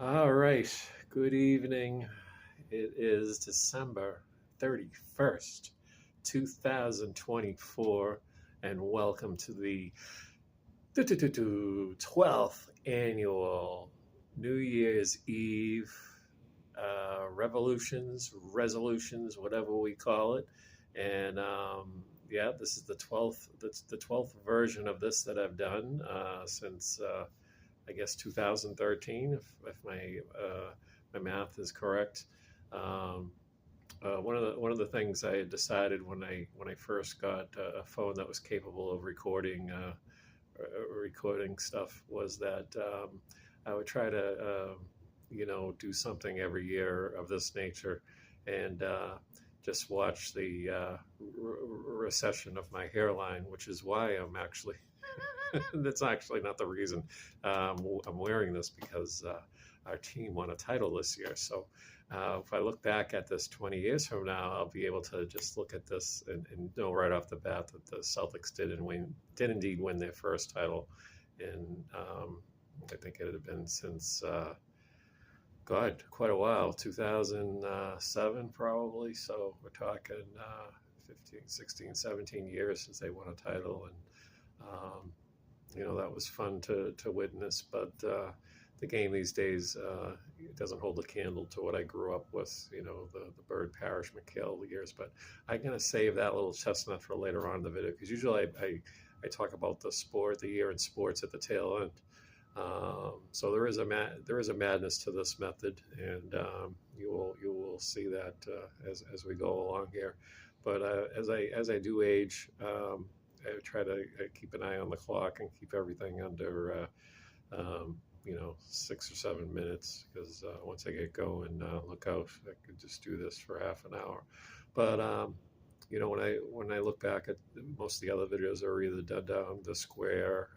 All right. Good evening. It is December 31st, 2024, and welcome to the 12th annual New Year's Eve revolutions, resolutions, whatever we call it. And yeah, this is the 12th. That's the 12th version of this that I've done since I guess 2013, if my math is correct. Um, one of the things I had decided when I first got a phone that was capable of recording stuff was that I would try to do something every year of this nature, and just watch the recession of my hairline, which is why I'm actually that's actually not the reason I'm wearing this, because our team won a title this year. So if I look back at this 20 years from now, I'll be able to just look at this and know right off the bat that the Celtics did indeed win their first title. And I think it had been since, God, quite a while, 2007 probably. So we're talking 15, 16, 17 years since they won a title. And that was fun to witness. But the game these days, it doesn't hold a candle to what I grew up with, the Bird, Parrish, McHale years. But I'm going to save that little chestnut for later on in the video, because usually I talk about the year in sports at the tail end. So there is a madness to this method, and you will see that as we go along here. But as I do age, I try to keep an eye on the clock and keep everything under 6 or 7 minutes, because once I get going, look out, I could just do this for half an hour. But when I look back at most of the other videos, are either done down the square,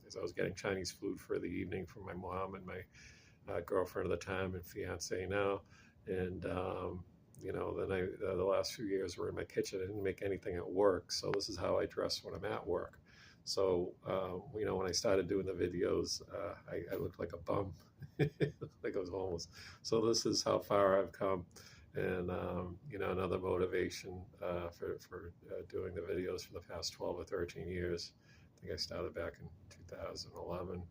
as I was getting Chinese food for the evening from my mom and my girlfriend at the time and fiance now. And then the last few years were in my kitchen. I didn't make anything at work, so this is how I dress when I'm at work. So when I started doing the videos, I looked like a bum, like I was homeless. So this is how far I've come, and another motivation for doing the videos for the past 12 or 13 years. I think I started back in 2011,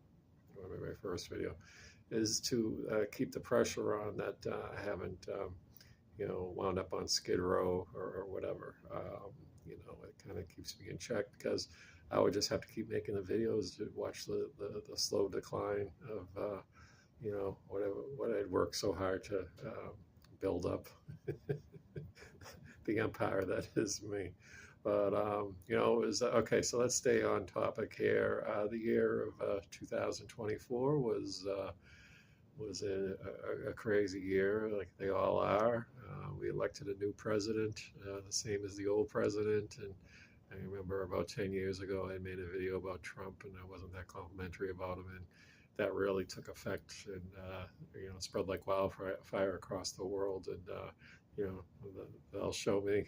my first video, is to keep the pressure on that I haven't wound up on Skid Row or whatever. It kind of keeps me in check, because I would just have to keep making the videos to watch the slow decline of what I'd worked so hard to build up, the empire that is me. But it was okay. So let's stay on topic here. The year of 2024 was a crazy year, like they all are. We elected a new president, the same as the old president. And I remember about 10 years ago, I made a video about Trump, and I wasn't that complimentary about him. And that really took effect, and spread like wildfire across the world. And they'll show me.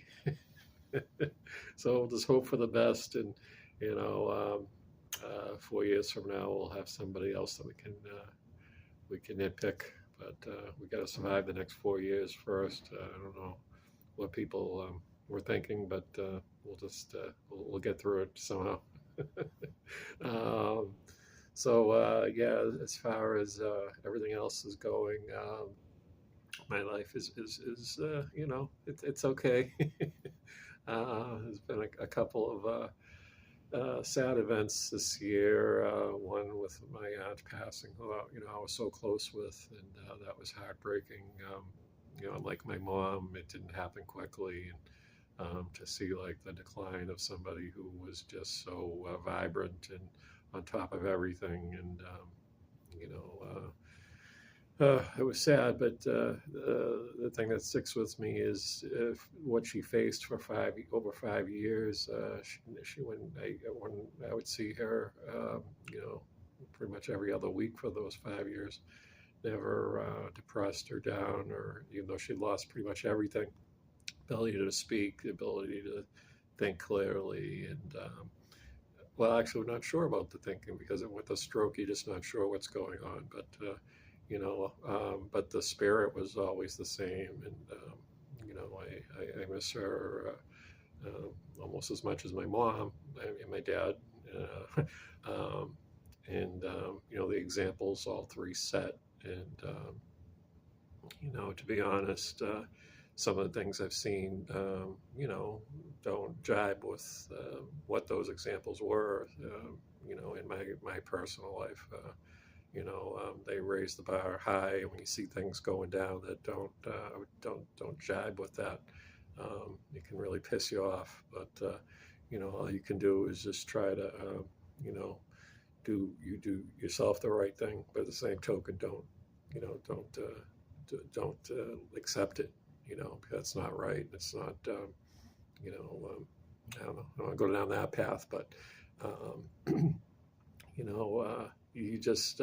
So we'll just hope for the best. And 4 years from now, we'll have somebody else that we can nitpick. But we got to survive the next 4 years first. I don't know what people were thinking, but we'll get through it somehow. Yeah, as far as everything else is going, my life is it's okay. There's been a couple of sad events this year. One with my aunt passing, who I was so close with, and that was heartbreaking. Like my mom, it didn't happen quickly, and to see like the decline of somebody who was just so vibrant and on top of everything, and it was sad. But the thing that sticks with me is what she faced for over 5 years. When I would see her, pretty much every other week for those 5 years, never depressed or down, or even though she'd lost pretty much everything, ability to speak, the ability to think clearly, and well, actually, we're not sure about the thinking, because with a stroke, you're just not sure what's going on. But but the spirit was always the same. And, I miss her almost as much as my mom and my dad. Uh, um, the examples all three set. And, to be honest, some of the things I've seen, don't jibe with what those examples were, in my personal life. They raise the bar high. When you see things going down that don't jibe with that, it can really piss you off. But all you can do is just try to, do yourself the right thing. But at the same token, don't accept it. Because that's not right. It's not. I don't know. I don't want to go down that path, but you just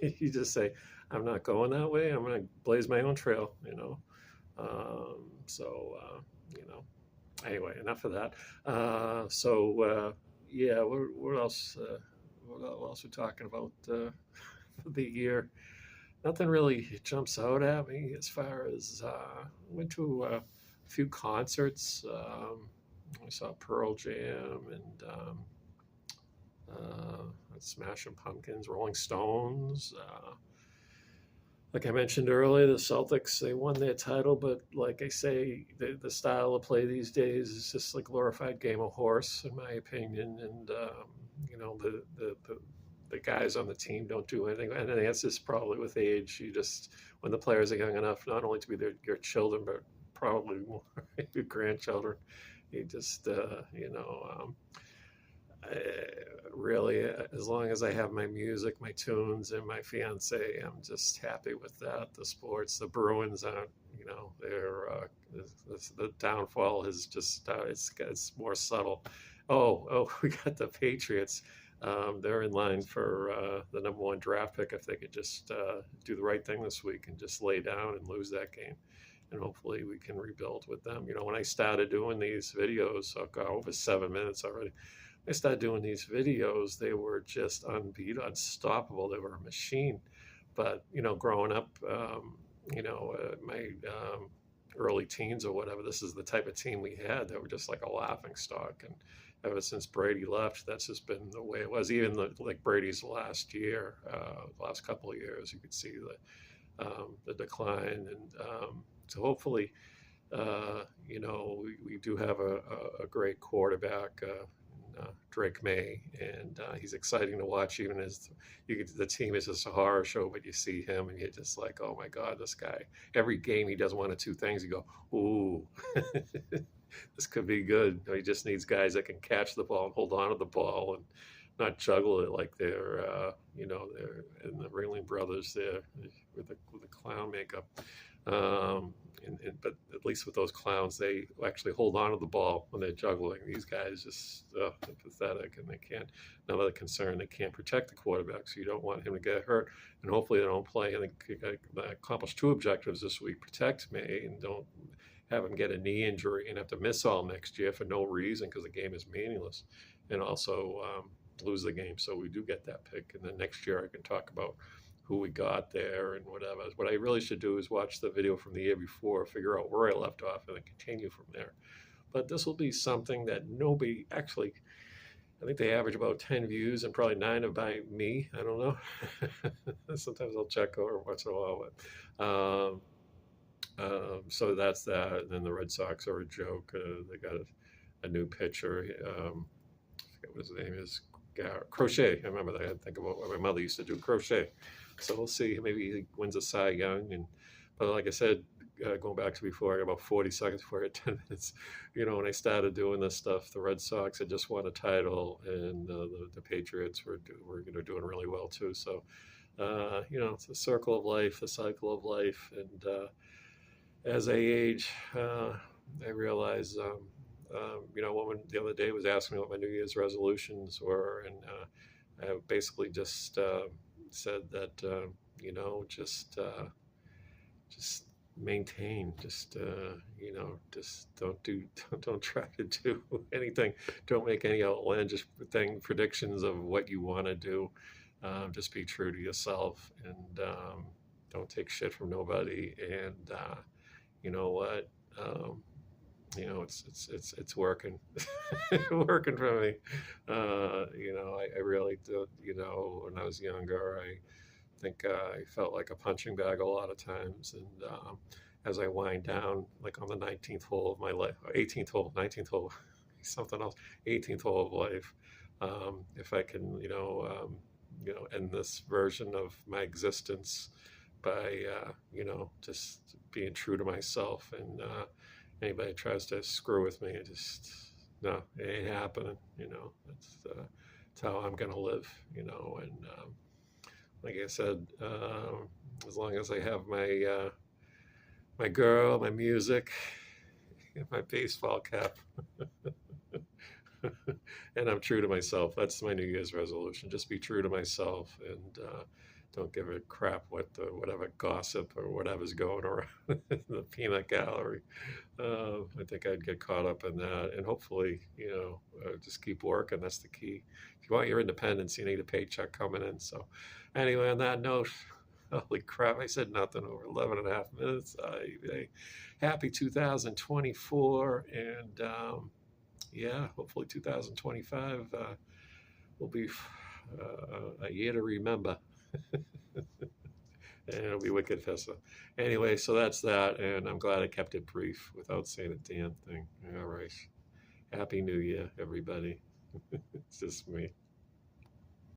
you just say, I'm not going that way. I'm going to blaze my own trail. So anyway, enough of that. Yeah, what else? What else we're talking about for the year? Nothing really jumps out at me as far as went to a few concerts. I saw Pearl Jam and Smashing Pumpkins, Rolling Stones. Like I mentioned earlier, the Celtics, they won their title, but like I say, the style of play these days is just like glorified game of horse, in my opinion. And, the guys on the team don't do anything. And that's just probably with age. When the players are young enough, not only to be your children, but probably more your grandchildren, you just, really, as long as I have my music, my tunes, and my fiance, I'm just happy with that. The sports, the Bruins aren't, they're the downfall is just it's more subtle. Oh, we got the Patriots. They're in line for the number one draft pick if they could just do the right thing this week and just lay down and lose that game. And hopefully we can rebuild with them. When I started doing these videos, I've got over 7 minutes already. I started doing these videos, they were just unstoppable. They were a machine. But, growing up, my early teens or whatever, this is the type of team we had that were just like a laughing stock. And ever since Brady left, that's just been the way it was. Even like Brady's last year, last couple of years, you could see the decline. And so hopefully, we do have a great quarterback. Drake May, and he's exciting to watch. Even as the team is just a horror show, but you see him and you're just like, oh my God, this guy. Every game he does one of two things. You go, ooh, this could be good. He just needs guys that can catch the ball and hold on to the ball and not juggle it like they're in the Ringling Brothers there with the clown makeup. But at least with those clowns, they actually hold on to the ball when they're juggling. These guys just they're pathetic, and they can't. Another concern, they can't protect the quarterback, so you don't want him to get hurt. And hopefully they don't play. I think they accomplished two objectives this week: protect May and don't have him get a knee injury and have to miss all next year for no reason because the game is meaningless, and also lose the game. So we do get that pick, and then next year I can talk about who we got there and whatever. What I really should do is watch the video from the year before, figure out where I left off, and then continue from there. But this will be something that nobody actually, I think they average about 10 views and probably 9 are by me. I don't know. Sometimes I'll check over once in a while. But, so that's that. And then the Red Sox are a joke. They got a new pitcher. I forget what his name is. Crochet. I remember that. I had to think about what my mother used to do, crochet. So we'll see. Maybe he wins a Cy Young. But like I said, going back to before, I got about 40 seconds before I had 10 minutes. When I started doing this stuff, the Red Sox had just won a title, and the Patriots were doing really well too. So, it's a circle of life, a cycle of life. And as I age, I realize, a woman the other day was asking me what my New Year's resolutions were, and I basically just said that just maintain, just don't try to do anything, don't make any outlandish predictions of what you want to do. Just be true to yourself, and don't take shit from nobody. And you know what? It's working, working for me. I really did. When I was younger, I think I felt like a punching bag a lot of times. And as I wind down, like on the 19th hole of my life, 18th hole, 19th hole, something else, 18th hole of life, if I can, end this version of my existence by, just being true to myself. And anybody tries to screw with me, no, it ain't happening. It's how I'm gonna live. And like I said, as long as I have my girl, my music, my baseball cap, and I'm true to myself. That's my New Year's resolution. Just be true to myself, and don't give a crap whatever gossip or whatever's going around in the peanut gallery. I think I'd get caught up in that, and hopefully, just keep working. That's the key. If you want your independence, you need a paycheck coming in. So, anyway, on that note, holy crap, I said nothing over 11 and a half minutes. Happy 2024, and yeah, hopefully 2025 will be a year to remember. And it'll be wicked festa. Anyway, so that's that, and I'm glad I kept it brief without saying a damn thing. All right. Happy New Year, everybody. It's just me.